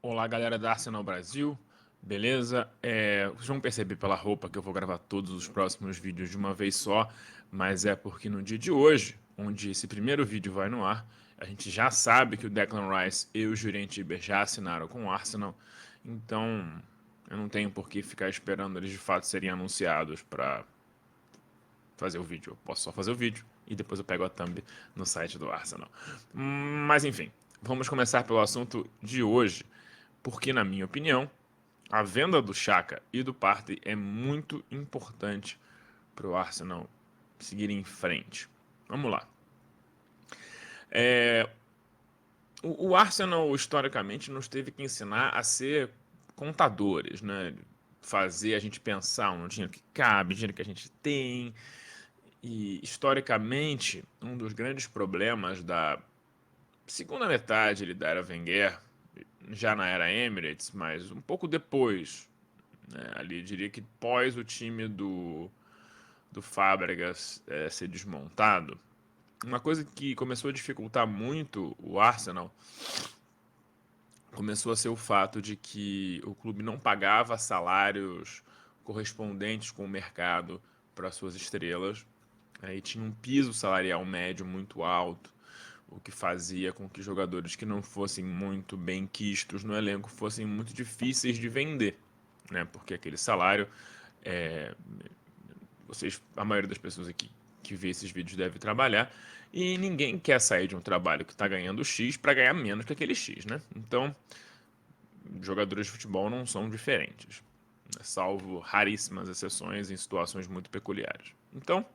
Olá, galera da Arsenal Brasil, beleza? Vocês vão perceber pela roupa que eu vou gravar todos os próximos vídeos de uma vez só, mas é porque no dia de hoje, onde esse primeiro vídeo vai no ar, a gente já sabe que o Declan Rice e o Jurriën Timber já assinaram com o Arsenal, então eu não tenho por que ficar esperando eles de fato serem anunciados para fazer o vídeo. Eu posso só fazer o vídeo e depois eu pego a thumb no site do Arsenal. Mas enfim, vamos começar pelo assunto de hoje, porque na minha opinião, a venda do Xhaka e do Partey é muito importante para o Arsenal seguir em frente. Vamos lá. O Arsenal, historicamente, nos teve que ensinar a ser contadores, né? Fazer a gente pensar no dinheiro que cabe, dinheiro que a gente tem. E, historicamente, um dos grandes problemas da segunda metade da era Wenger, já na era Emirates, mas um pouco depois, né, ali diria que pós o time do Fábregas ser desmontado, uma coisa que começou a dificultar muito o Arsenal começou a ser o fato de que o clube não pagava salários correspondentes com o mercado para suas estrelas, e tinha um piso salarial médio muito alto, o que fazia com que jogadores que não fossem muito bem quistos no elenco fossem muito difíceis de vender, né? Porque aquele salário, é, a maioria das pessoas aqui que vê esses vídeos deve trabalhar, e ninguém quer sair de um trabalho que está ganhando X para ganhar menos que aquele X, né? Então, jogadores de futebol não são diferentes, né? Salvo raríssimas exceções em situações muito peculiares. Então,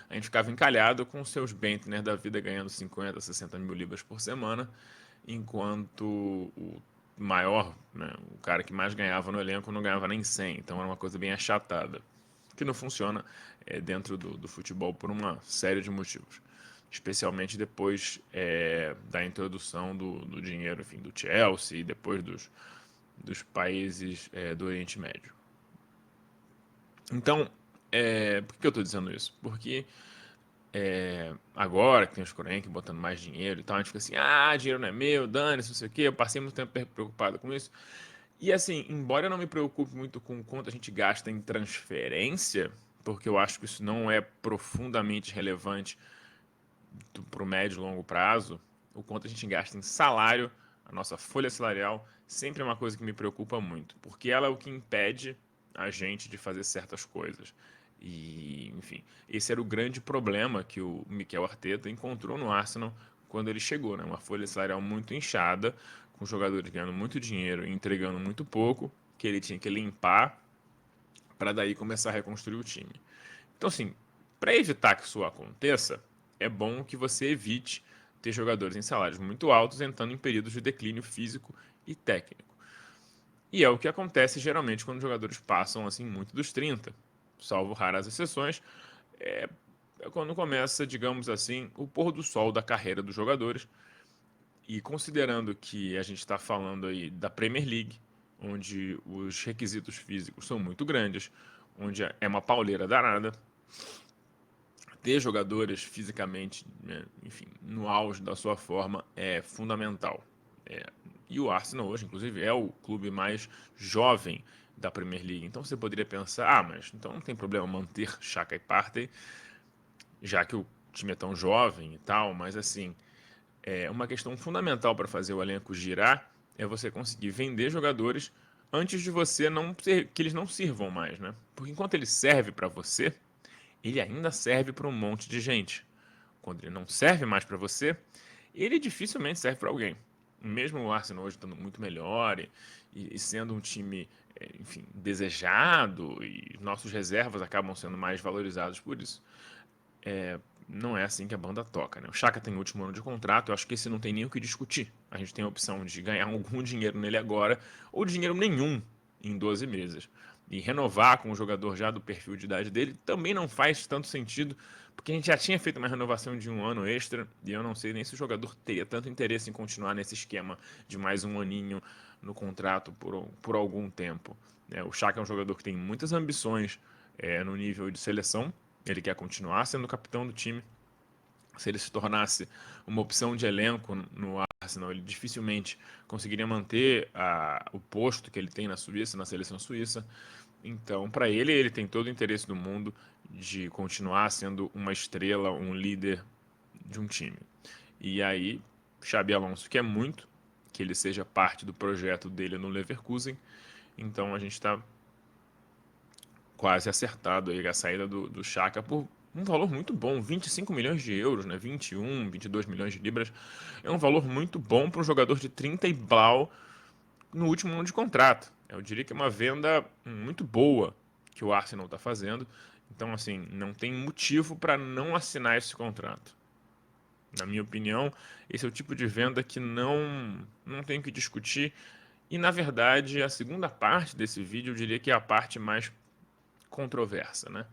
a gente ficava encalhado com seus Bentner da vida ganhando 50, 60 mil libras por semana, enquanto o maior, né, o cara que mais ganhava no elenco não ganhava nem 100, então era uma coisa bem achatada, que não funciona dentro do futebol por uma série de motivos, especialmente depois da introdução do dinheiro, enfim, do Chelsea e depois dos países do Oriente Médio. Então, por que eu estou dizendo isso? Porque agora que tem os Kroenke botando mais dinheiro e tal, a gente fica assim, dinheiro não é meu, dane-se, não sei o quê, eu passei muito tempo preocupado com isso. E assim, embora eu não me preocupe muito com o quanto a gente gasta em transferência, porque eu acho que isso não é profundamente relevante para o médio e longo prazo, o quanto a gente gasta em salário, a nossa folha salarial, sempre é uma coisa que me preocupa muito, porque ela é o que impede a gente de fazer certas coisas. E, enfim, esse era o grande problema que o Mikel Arteta encontrou no Arsenal quando ele chegou, né? Uma folha salarial muito inchada, com jogadores ganhando muito dinheiro e entregando muito pouco, que ele tinha que limpar para daí começar a reconstruir o time. Então, assim, para evitar que isso aconteça, é bom que você evite ter jogadores em salários muito altos entrando em períodos de declínio físico e técnico. E é o que acontece geralmente quando os jogadores passam assim muito dos 30, salvo raras exceções, é quando começa, digamos assim, o pôr do sol da carreira dos jogadores. E considerando que a gente está falando aí da Premier League, onde os requisitos físicos são muito grandes, onde é uma pauleira danada, ter jogadores fisicamente, né, enfim, no auge da sua forma é fundamental. E o Arsenal hoje, inclusive, é o clube mais jovem da Premier League. Então você poderia pensar, mas então não tem problema manter Xhaka e Partey, já que o time é tão jovem e tal, mas assim, uma questão fundamental para fazer o elenco girar é você conseguir vender jogadores antes de você não que eles não sirvam mais, né? Porque enquanto ele serve para você, ele ainda serve para um monte de gente. Quando ele não serve mais para você, ele dificilmente serve para alguém. Mesmo o Arsenal hoje estando muito melhor e sendo um time, enfim, desejado, e nossos reservas acabam sendo mais valorizados por isso, não é assim que a banda toca, né? O Chaka tem o último ano de contrato, eu acho que esse não tem nem o que discutir. A gente tem a opção de ganhar algum dinheiro nele agora, ou dinheiro nenhum em 12 meses. E renovar com o jogador já do perfil de idade dele também não faz tanto sentido, porque a gente já tinha feito uma renovação de um ano extra, e eu não sei nem se o jogador teria tanto interesse em continuar nesse esquema de mais um aninho no contrato por algum tempo. O Chaka é um jogador que tem muitas ambições no nível de seleção, ele quer continuar sendo capitão do time. Se ele se tornasse uma opção de elenco no Arsenal, ele dificilmente conseguiria manter o posto que ele tem na Suíça, na seleção suíça. Então, para ele, ele tem todo o interesse do mundo de continuar sendo uma estrela, um líder de um time. E aí, Xabi Alonso quer muito que ele seja parte do projeto dele no Leverkusen. Então, a gente está quase acertado aí a saída do Xhaka por um valor muito bom, 25 milhões de euros, né? 21, 22 milhões de libras. É um valor muito bom para um jogador de 30 e blau no último ano de contrato. Eu diria que é uma venda muito boa que o Arsenal está fazendo. Então, assim, não tem motivo para não assinar esse contrato. Na minha opinião, esse é o tipo de venda que não tem que discutir. E, na verdade, a segunda parte desse vídeo eu diria que é a parte mais controversa, né?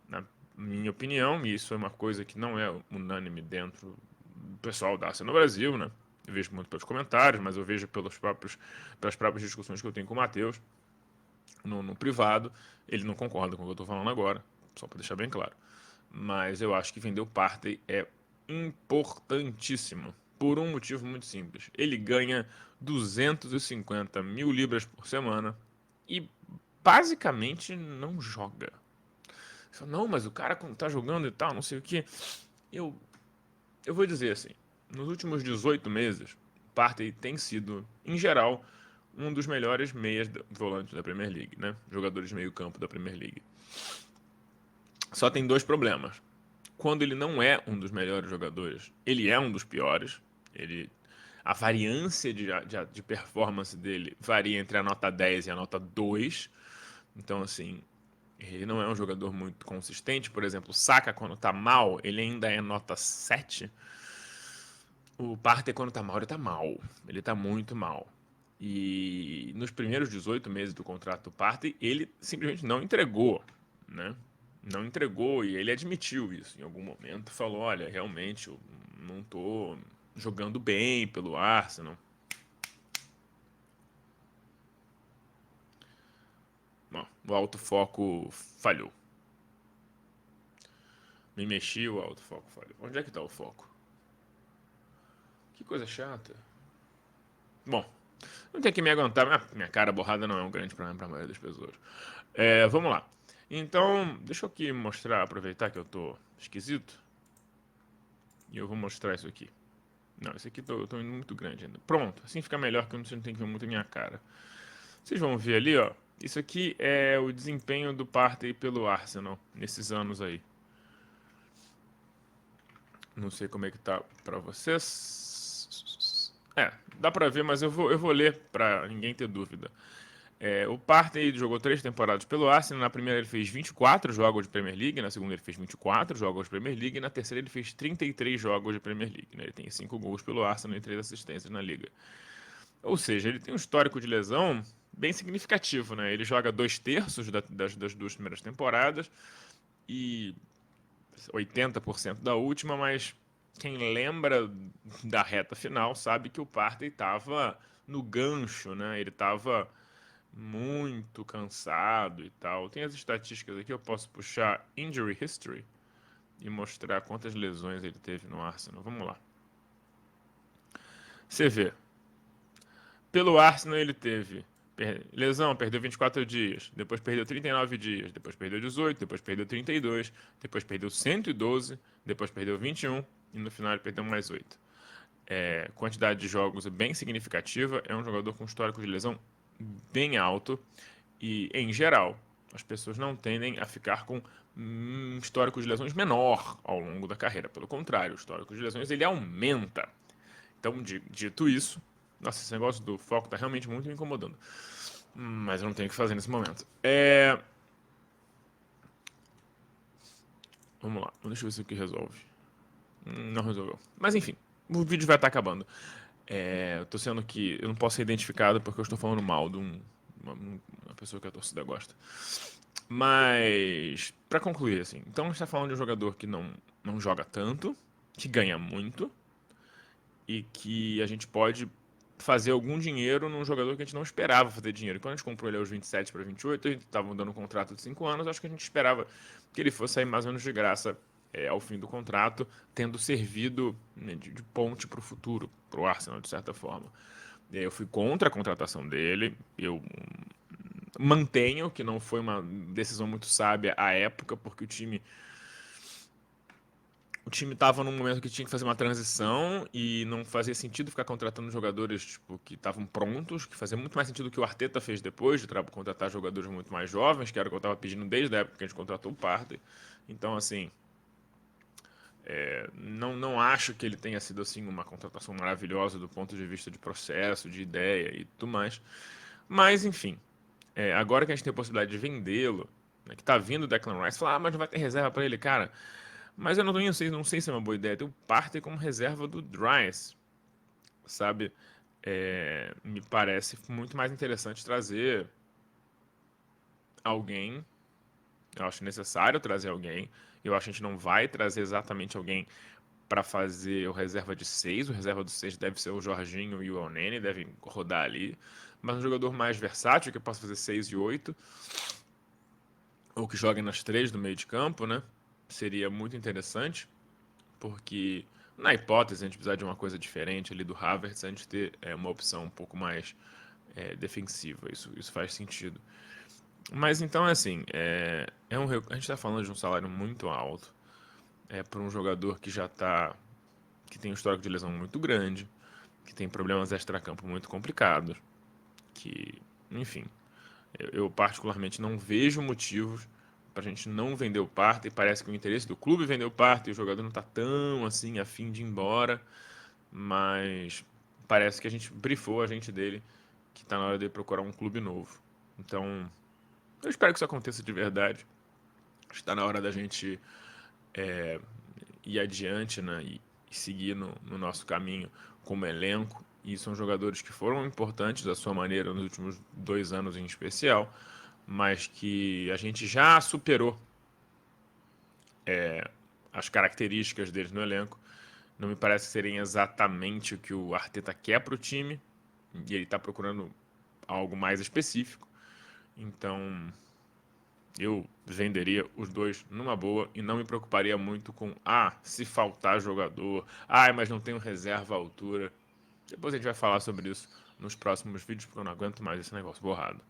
Na minha opinião, e isso é uma coisa que não é unânime dentro do pessoal da Arsenal no Brasil, né? Eu vejo muito pelos comentários, mas eu vejo pelas próprias discussões que eu tenho com o Matheus no privado. Ele não concorda com o que eu estou falando agora, só para deixar bem claro. Mas eu acho que vender o Partey é importantíssimo, por um motivo muito simples. Ele ganha 250 mil libras por semana e basicamente não joga. Não, mas o cara tá jogando e tal, não sei o que. Eu, eu vou dizer assim, nos últimos 18 meses, Partey tem sido, em geral, um dos melhores meias volantes da Premier League, né? Jogadores de meio campo da Premier League. Só tem dois problemas. Quando ele não é um dos melhores jogadores, ele é um dos piores. A variância de performance dele varia entre a nota 10 e a nota 2. Então, assim, ele não é um jogador muito consistente. Por exemplo, o Saka, quando tá mal, ele ainda é nota 7. O Partey, quando tá mal, ele tá mal. Ele tá muito mal. E nos primeiros 18 meses do contrato do Partey, ele simplesmente não entregou, né? Não entregou e ele admitiu isso em algum momento. Falou, olha, realmente eu não tô jogando bem pelo Arsenal. Bom, o autofoco falhou. Me mexi, o autofoco falhou. Onde é que tá o foco? Que coisa chata. Bom, não tem que me aguentar. Minha cara borrada não é um grande problema para a maioria das pessoas. Vamos lá. Então, deixa eu aqui mostrar, aproveitar que eu tô esquisito. E eu vou mostrar isso aqui. Não, esse aqui eu tô indo muito grande ainda. Pronto, assim fica melhor que você não tem que ver muito a minha cara. Vocês vão ver ali, ó. Isso aqui é o desempenho do Partey pelo Arsenal nesses anos aí. Não sei como é que tá pra vocês. Dá pra ver, mas eu vou ler pra ninguém ter dúvida. O Partey jogou 3 temporadas pelo Arsenal. Na primeira ele fez 24 jogos de Premier League, na segunda ele fez 24 jogos de Premier League e na terceira ele fez 33 jogos de Premier League, né? Ele tem 5 gols pelo Arsenal e 3 assistências na liga. Ou seja, ele tem um histórico de lesão bem significativo, né? Ele joga 2/3 das 2 primeiras temporadas e 80% da última, mas quem lembra da reta final sabe que o Partey estava no gancho, né? Ele estava muito cansado e tal. Tem as estatísticas aqui, eu posso puxar Injury History e mostrar quantas lesões ele teve no Arsenal. Vamos lá. Você vê. Pelo Arsenal ele teve lesão, perdeu 24 dias, depois perdeu 39 dias, depois perdeu 18, depois perdeu 32, depois perdeu 112, depois perdeu 21 e no final ele perdeu mais 8. Quantidade de jogos bem significativa, é um jogador com histórico de lesão bem alto e, em geral, as pessoas não tendem a ficar com histórico de lesões menor ao longo da carreira. Pelo contrário, o histórico de lesões ele aumenta. Então, dito isso, nossa, esse negócio do foco tá realmente muito me incomodando. Mas eu não tenho o que fazer nesse momento. Vamos lá, deixa eu ver se aqui resolve. Não resolveu. Mas enfim, o vídeo vai estar acabando. Eu tô sendo que eu não posso ser identificado porque eu estou falando mal de uma pessoa que a torcida gosta. Mas, pra concluir, assim, então a gente tá falando de um jogador que não joga tanto, que ganha muito, e que a gente pode fazer algum dinheiro num jogador que a gente não esperava fazer dinheiro. Quando a gente comprou ele aos 27 para 28, a gente estava dando um contrato de 5 anos, acho que a gente esperava que ele fosse sair mais ou menos de graça ao fim do contrato, tendo servido, né, de ponte para o futuro, para o Arsenal, de certa forma. E aí eu fui contra a contratação dele, eu mantenho que não foi uma decisão muito sábia à época, porque o time estava num momento que tinha que fazer uma transição e não fazia sentido ficar contratando jogadores tipo, que estavam prontos, que fazia muito mais sentido o que o Arteta fez depois, de contratar jogadores muito mais jovens, que era o que eu estava pedindo desde a época que a gente contratou o Partey. Então, assim, não acho que ele tenha sido assim uma contratação maravilhosa do ponto de vista de processo, de ideia e tudo mais. Mas, enfim, agora que a gente tem a possibilidade de vendê-lo, né, que tá vindo o Declan Rice, falar, mas não vai ter reserva para ele, cara. Mas eu não sei se é uma boa ideia ter o Partey como reserva do Rice, sabe? Me parece muito mais interessante trazer alguém. Eu acho necessário trazer alguém. Eu acho que a gente não vai trazer exatamente alguém para fazer o reserva de 6. O reserva do 6 deve ser o Jorginho e o Elneny, devem rodar ali. Mas um jogador mais versátil, que possa fazer 6 e 8, ou que jogue nas 3 do meio de campo, né? Seria muito interessante, porque na hipótese a gente precisar de uma coisa diferente ali do Havertz, a gente ter uma opção um pouco mais defensiva. Isso faz sentido. Mas então, assim, a gente está falando de um salário muito alto para um jogador que tem um histórico de lesão muito grande, que tem problemas extracampo muito complicados, que, enfim, eu particularmente não vejo motivos para a gente não vender o Partey. Parece que o interesse do clube é vender o Partey, o jogador não está tão assim a fim de ir embora, mas parece que a gente brifou a gente dele que está na hora de procurar um clube novo. Então, eu espero que isso aconteça de verdade. Está na hora da gente ir adiante, né, e seguir no nosso caminho como elenco. E são jogadores que foram importantes da sua maneira nos últimos 2 anos em especial, mas que a gente já superou as características deles no elenco. Não me parece serem exatamente o que o Arteta quer para o time, e ele está procurando algo mais específico. Então, eu venderia os dois numa boa e não me preocuparia muito com, se faltar jogador, mas não tenho reserva à altura. Depois a gente vai falar sobre isso nos próximos vídeos, porque eu não aguento mais esse negócio borrado.